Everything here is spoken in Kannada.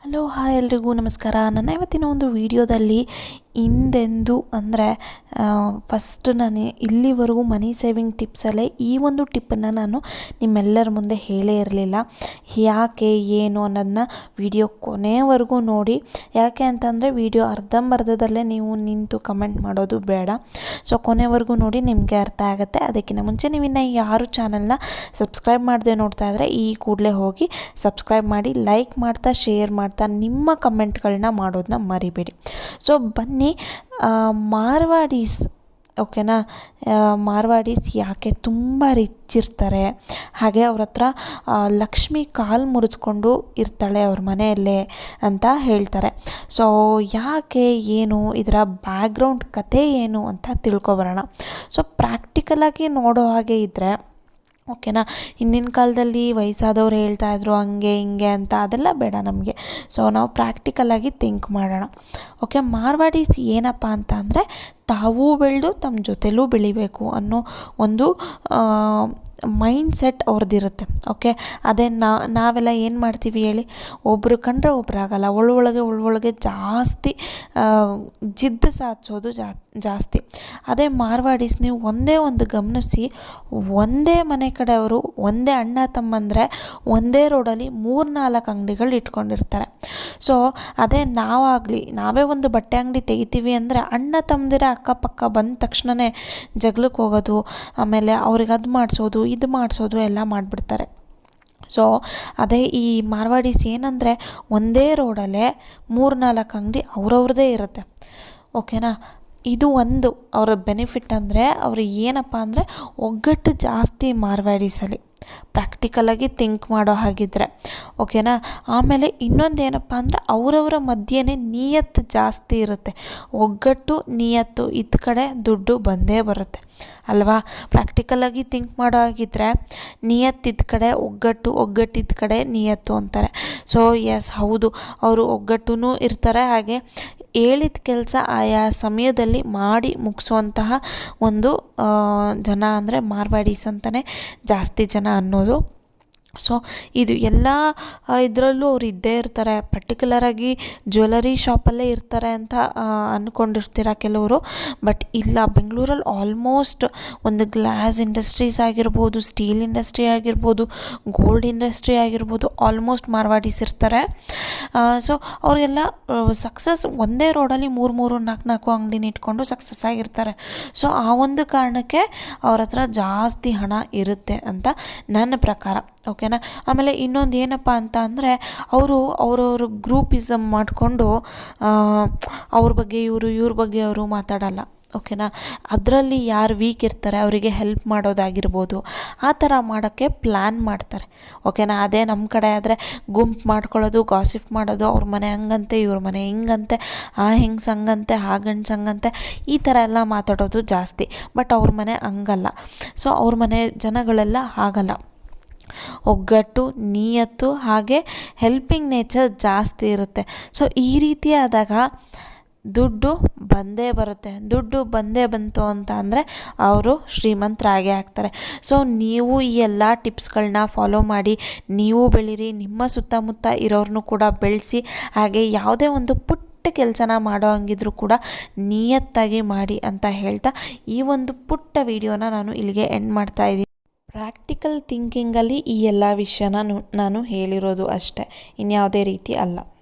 ಹಲೋ ಹಾಯ್ ಎಲ್ರಿಗೂ ನಮಸ್ಕಾರ. ನನ್ನ ಇವತ್ತಿನ ಒಂದು ವಿಡಿಯೋದಲ್ಲಿ ಹಿಂದೆಂದು ಅಂದರೆ ಫಸ್ಟ್ ನಾನು ಇಲ್ಲಿವರೆಗೂ ಮನಿ ಸೇವಿಂಗ್ ಟಿಪ್ಸಲ್ಲೇ ಈ ಒಂದು ಟಿಪ್ಪನ್ನು ನಾನು ನಿಮ್ಮೆಲ್ಲರ ಮುಂದೆ ಹೇಳೇ ಇರಲಿಲ್ಲ. ಯಾಕೆ ಏನು ಅನ್ನೋದನ್ನ ವಿಡಿಯೋ ಕೊನೆಯವರೆಗೂ ನೋಡಿ. ಯಾಕೆ ಅಂತಂದರೆ ವಿಡಿಯೋ ಅರ್ಧಂಬರ್ಧದಲ್ಲೇ ನೀವು ನಿಂತು ಕಮೆಂಟ್ ಮಾಡೋದು ಬೇಡ. ಸೊ ಕೊನೆವರೆಗೂ ನೋಡಿ, ನಿಮಗೆ ಅರ್ಥ ಆಗುತ್ತೆ. ಅದಕ್ಕಿಂತ ಮುಂಚೆ ನೀವು ಇನ್ನು ಯಾರು ಚಾನಲ್ನ ಸಬ್ಸ್ಕ್ರೈಬ್ ಮಾಡದೆ ನೋಡ್ತಾ ಇದ್ದರೆ ಈ ಕೂಡಲೇ ಹೋಗಿ ಸಬ್ಸ್ಕ್ರೈಬ್ ಮಾಡಿ, ಲೈಕ್ ಮಾಡ್ತಾ ಶೇರ್ ಮಾಡ್ತಾ ನಿಮ್ಮ ಕಮೆಂಟ್ಗಳನ್ನ ಮಾಡೋದನ್ನ ಮರಿಬೇಡಿ. ಸೊ ಬನ್ನಿ, ಮಾರ್ವಾಡೀಸ್ ಓಕೆನಾ. ಮಾರ್ವಾಡೀಸ್ ಯಾಕೆ ತುಂಬ ರಿಚ್ ಇರ್ತಾರೆ, ಹಾಗೆ ಅವ್ರ ಹತ್ರ ಲಕ್ಷ್ಮಿ ಕಾಲು ಮುರಿಸ್ಕೊಂಡು ಇರ್ತಾಳೆ ಅವ್ರ ಮನೆಯಲ್ಲೇ ಅಂತ ಹೇಳ್ತಾರೆ. ಸೊ ಯಾಕೆ, ಏನು, ಇದರ ಬ್ಯಾಕ್ಗ್ರೌಂಡ್ ಕತೆ ಏನು ಅಂತ ತಿಳ್ಕೊಬರೋಣ. ಸೊ ಪ್ರಾಕ್ಟಿಕಲಾಗಿ ನೋಡೋ ಹಾಗೆ ಇದ್ದರೆ ಓಕೆನಾ. ಹಿಂದಿನ ಕಾಲದಲ್ಲಿ ವಯಸ್ಸಾದವ್ರು ಹೇಳ್ತಾಯಿದ್ರು ಹಂಗೆ ಹಿಂಗೆ ಅಂತ, ಅದೆಲ್ಲ ಬೇಡ ನಮಗೆ. ಸೊ ನಾವು ಪ್ರಾಕ್ಟಿಕಲಾಗಿ ಥಿಂಕ್ ಮಾಡೋಣ. ಓಕೆ, ಮಾರ್ವಾಡೀಸ್ ಏನಪ್ಪ ಅಂತ ಅಂದರೆ, ತಾವೂ ಬೆಳೆದು ತಮ್ಮ ಜೊತೆಲೂ ಬೆಳಿಬೇಕು ಅನ್ನೋ ಒಂದು ಮೈಂಡ್ ಸೆಟ್ ಅವ್ರದ್ದಿರುತ್ತೆ. ಓಕೆ, ಅದೇ ನಾವೆಲ್ಲ ಏನು ಮಾಡ್ತೀವಿ ಹೇಳಿ, ಒಬ್ಬರು ಕಂಡ್ರೆ ಒಬ್ಬರಾಗಲ್ಲ, ಒಳೊಳಗೆ ಜಾಸ್ತಿ ಜಿದ್ದು ಸಾಧಿಸೋದು ಜಾಸ್ತಿ. ಅದೇ ಮಾರ್ವಾಡೀಸ್ ನೀವು ಒಂದೇ ಒಂದು ಗಮನಿಸಿ, ಒಂದೇ ಮನೆ ಕಡೆಯವರು, ಒಂದೇ ಅಣ್ಣ ತಮ್ಮಂದರೆ ಒಂದೇ ರೋಡಲ್ಲಿ 3-4 ಅಂಗಡಿಗಳು ಇಟ್ಕೊಂಡಿರ್ತಾರೆ. ಸೊ ಅದೇ ನಾವೇ ಒಂದು ಬಟ್ಟೆ ಅಂಗಡಿ ತೆಗಿತೀವಿ ಅಂದರೆ ಅಣ್ಣ ತಮ್ಮದಿರ ಅಕ್ಕಪಕ್ಕ ಬಂದ ತಕ್ಷಣವೇ ಜಗಳಕ್ಕೆ ಹೋಗೋದು, ಆಮೇಲೆ ಅವ್ರಿಗೆ ಅದು ಮಾಡಿಸೋದು ಇದು ಮಾಡಿಸೋದು ಎಲ್ಲ ಮಾಡಿಬಿಡ್ತಾರೆ. ಸೊ ಅದೇ ಈ ಮಾರ್ವಾಡೀಸ್ ಏನಂದರೆ, ಒಂದೇ ರೋಡಲ್ಲೇ 3-4 ಅಂಗಡಿ ಅವ್ರವ್ರದ್ದೇ ಇರುತ್ತೆ. ಓಕೆನಾ. ಇದು ಒಂದು ಅವರ ಬೆನಿಫಿಟ್. ಅಂದರೆ ಅವರು ಏನಪ್ಪ ಅಂದರೆ, ಒಗ್ಗಟ್ಟು ಜಾಸ್ತಿ ಮಾರ್ವಾಡೀಸಲ್ಲಿ, ಪ್ರಾಕ್ಟಿಕಲಾಗಿ ಥಿಂಕ್ ಮಾಡೋ ಹಾಗಿದ್ರೆ. ಓಕೆನಾ. ಆಮೇಲೆ ಇನ್ನೊಂದು ಏನಪ್ಪ ಅಂದರೆ, ಅವರವರ ಮಧ್ಯೆನೇ ನಿಯತ್ತು ಜಾಸ್ತಿ ಇರುತ್ತೆ. ಒಗ್ಗಟ್ಟು ನಿಯತ್ತು ಇದ್ದ ಕಡೆ ದುಡ್ಡು ಬಂದೇ ಬರುತ್ತೆ ಅಲ್ವಾ. ಪ್ರಾಕ್ಟಿಕಲಾಗಿ ಥಿಂಕ್ ಮಾಡೋ ಹಾಗಿದ್ರೆ, ನಿಯತ್ತಿದ್ದ ಕಡೆ ಒಗ್ಗಟ್ಟಿದ್ದ ಕಡೆ ನಿಯತ್ತು ಅಂತಾರೆ. ಸೊ ಎಸ್, ಹೌದು, ಅವರು ಒಗ್ಗಟ್ಟೂ ಇರ್ತಾರೆ, ಹಾಗೆ ಹೇಳಿದ ಕೆಲಸ ಆಯಾ ಸಮಯದಲ್ಲಿ ಮಾಡಿ ಮುಗಿಸುವಂತಹ ಒಂದು ಜನ ಅಂದರೆ ಮಾರ್ವಾಡೀಸ್ ಅಂತಲೇ ಜಾಸ್ತಿ ಜನ ಅನ್ನೋದು. ಸೊ ಇದು ಎಲ್ಲ ಇದರಲ್ಲೂ ಅವ್ರು ಇದ್ದೇ ಇರ್ತಾರೆ. ಪರ್ಟಿಕ್ಯುಲರಾಗಿ ಜ್ಯುವೆಲರಿ ಶಾಪಲ್ಲೇ ಇರ್ತಾರೆ ಅಂತ ಅಂದ್ಕೊಂಡಿರ್ತೀರ ಕೆಲವರು. ಬಟ್ ಇಲ್ಲ, ಬೆಂಗಳೂರಲ್ಲಿ ಆಲ್ಮೋಸ್ಟ್ ಒಂದು ಗ್ಲಾಸ್ ಇಂಡಸ್ಟ್ರೀಸ್ ಆಗಿರ್ಬೋದು, ಸ್ಟೀಲ್ ಇಂಡಸ್ಟ್ರಿ ಆಗಿರ್ಬೋದು, ಗೋಲ್ಡ್ ಇಂಡಸ್ಟ್ರಿ ಆಗಿರ್ಬೋದು, ಆಲ್ಮೋಸ್ಟ್ ಮಾರ್ವಾಡೀಸ್ ಇರ್ತಾರೆ. ಸೊ ಅವರಿಗೆಲ್ಲ ಸಕ್ಸಸ್ ಒಂದೇ ರೋಡಲ್ಲಿ 3-4 ಅಂಗಡಿನ ಇಟ್ಕೊಂಡು ಸಕ್ಸಸ್ ಆಗಿರ್ತಾರೆ. ಸೊ ಆ ಒಂದು ಕಾರಣಕ್ಕೆ ಅವ್ರ ಹತ್ರ ಜಾಸ್ತಿ ಹಣ ಇರುತ್ತೆ ಅಂತ ನನ್ನ ಪ್ರಕಾರ. ಓಕೆನಾ. ಆಮೇಲೆ ಇನ್ನೊಂದು ಏನಪ್ಪ ಅಂತ ಅಂದರೆ, ಅವ್ರವ್ರ ಗ್ರೂಪಿಸಮ್ ಮಾಡಿಕೊಂಡು ಅವ್ರ ಬಗ್ಗೆ ಇವ್ರ ಬಗ್ಗೆ ಅವರು ಮಾತಾಡಲ್ಲ. ಓಕೆನಾ. ಅದರಲ್ಲಿ ಯಾರು ವೀಕ್ ಇರ್ತಾರೆ ಅವರಿಗೆ ಹೆಲ್ಪ್ ಮಾಡೋದಾಗಿರ್ಬೋದು, ಆ ಥರ ಮಾಡೋಕ್ಕೆ ಪ್ಲ್ಯಾನ್ ಮಾಡ್ತಾರೆ. ಓಕೆನಾ. ಅದೇ ನಮ್ಮ ಕಡೆ ಆದರೆ ಗುಂಪು ಮಾಡ್ಕೊಳ್ಳೋದು, ಗಾಸಿಪ್ ಮಾಡೋದು, ಅವ್ರ ಮನೆ ಹಂಗಂತೆ, ಇವ್ರ ಮನೆ ಹಿಂಗಂತೆ, ಆ ಹೆಂಗ್ಸ್ ಹಂಗಂತೆ, ಆ ಗಂಡ್ಸ್ ಹಂಗಂತೆ, ಈ ಥರ ಎಲ್ಲ ಮಾತಾಡೋದು ಜಾಸ್ತಿ. ಬಟ್ ಅವ್ರ ಮನೆ ಹಂಗಲ್ಲ. ಸೊ ಅವ್ರ ಮನೆ ಜನಗಳೆಲ್ಲ ಹಾಗಲ್ಲ. ಒಗ್ಗಟ್ಟು, ನಿಯತ್ತು, ಹಾಗೆ ಹೆಲ್ಪಿಂಗ್ ನೇಚರ್ ಜಾಸ್ತಿ ಇರುತ್ತೆ. ಸೊ ಈ ರೀತಿ ಆದಾಗ ದುಡ್ಡು ಬಂದೇ ಬರುತ್ತೆ. ದುಡ್ಡು ಬಂತು ಅಂತ ಅಂದರೆ ಅವರು ಶ್ರೀಮಂತರಾಗೇ ಆಗ್ತಾರೆ. ಸೊ ನೀವು ಈ ಎಲ್ಲ ಟಿಪ್ಸ್ಗಳನ್ನ ಫಾಲೋ ಮಾಡಿ, ನೀವು ಬೆಳೀರಿ, ನಿಮ್ಮ ಸುತ್ತಮುತ್ತ ಇರೋರನ್ನೂ ಕೂಡ ಬೆಳೆಸಿ, ಹಾಗೆ ಯಾವುದೇ ಒಂದು ಪುಟ್ಟ ಕೆಲಸನ ಮಾಡೋ ಹಂಗಿದ್ರೂ ಕೂಡ ನಿಯತ್ತಾಗಿ ಮಾಡಿ ಅಂತ ಹೇಳ್ತಾ ಈ ಒಂದು ಪುಟ್ಟ ವಿಡಿಯೋನ ನಾನು ಇಲ್ಲಿಗೆ ಎಂಡ್ ಮಾಡ್ತಾ ಇದ್ದೀನಿ. ಪ್ರಾಕ್ಟಿಕಲ್ ಥಿಂಕಿಂಗಲ್ಲಿ ಈ ಎಲ್ಲ ವಿಷಯನ ನಾನು ಹೇಳಿರೋದು ಅಷ್ಟೇ, ಇನ್ಯಾವುದೇ ರೀತಿ ಅಲ್ಲ.